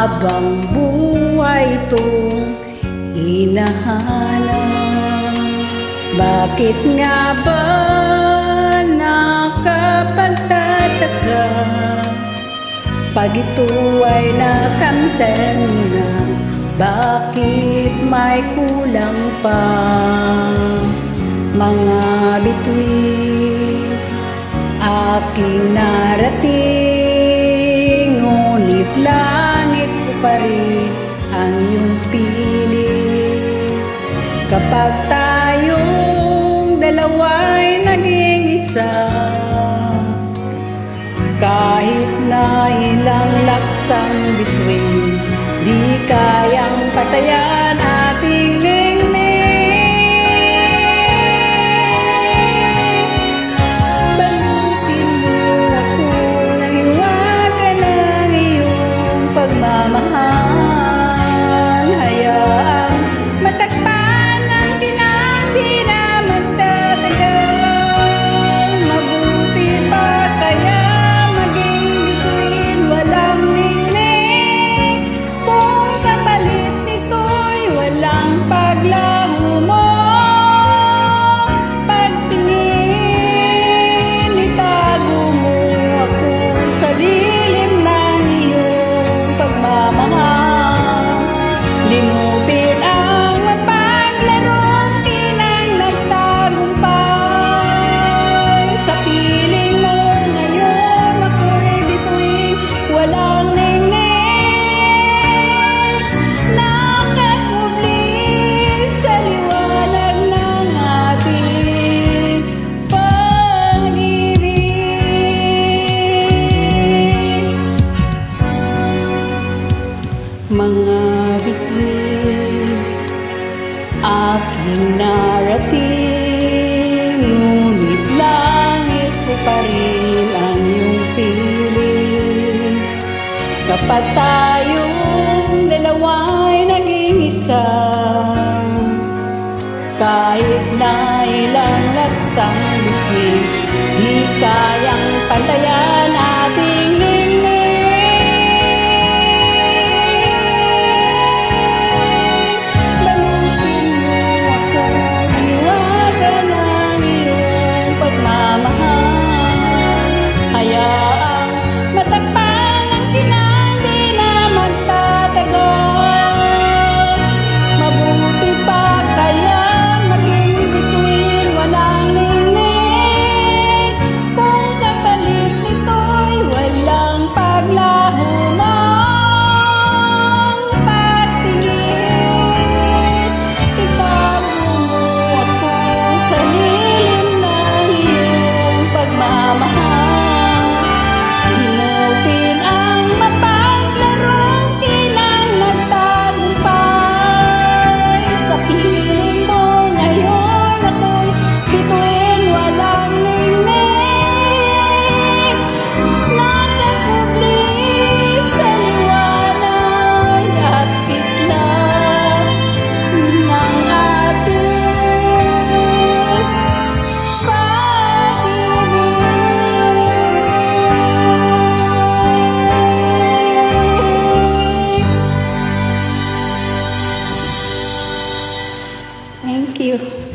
habang buhay itong hinahanap. Bakit nga ba nakapagtataka pag ito ay nakamtan na? Bakit may kulang pa? Mga bituin aking narating, ngunit langit ko pa rin ang iyong piling. Kapag tayong dalawa'y naging isa, kahit na ilang laksang bituin, di kayang patayan ating ningning. Balutin mo ako ng hiwaga ng iyong pagmamahal. Hayaang matakpan ang kinandi na magtatagal. Mabuti pa kaya maging bituin walang ningning, kung kapalit nito'y walang paglaho mo. Pagtingin, itago mo ako sa dilim ng iyong pagmamahal. Limutin ang mapaglarong kinang nagtagumpay. Sa piling mo ngayon ako'y bituin walang ningning, nakakubli sa liwanag ng ating pag-ibig. Mga bituin aking narating, ngunit langit ko pa rin ang iyong piling. Kapag tayong dalawa'y naging isa, kahit na ilang laksang bituin, di kayang pantayan ating ningning. Balutin mo ako ng hiwaga ng iyong pagmamahal. Hayaang matakpan ang kinandi na magtatagal. Mabuti pa kaya maging bituin walang ningning, kung kapalit nito'y walang paglaho ng patingin. Itago mo ako sa lilim ng iyong pagmamahal. Limutin ang mapaglarong kinang nagtagumpay. Sa piling mo ngayon ako'y bituin walang ningning, nakakubli sa liwanag at kislap ng ating pag-ibig. Thank you.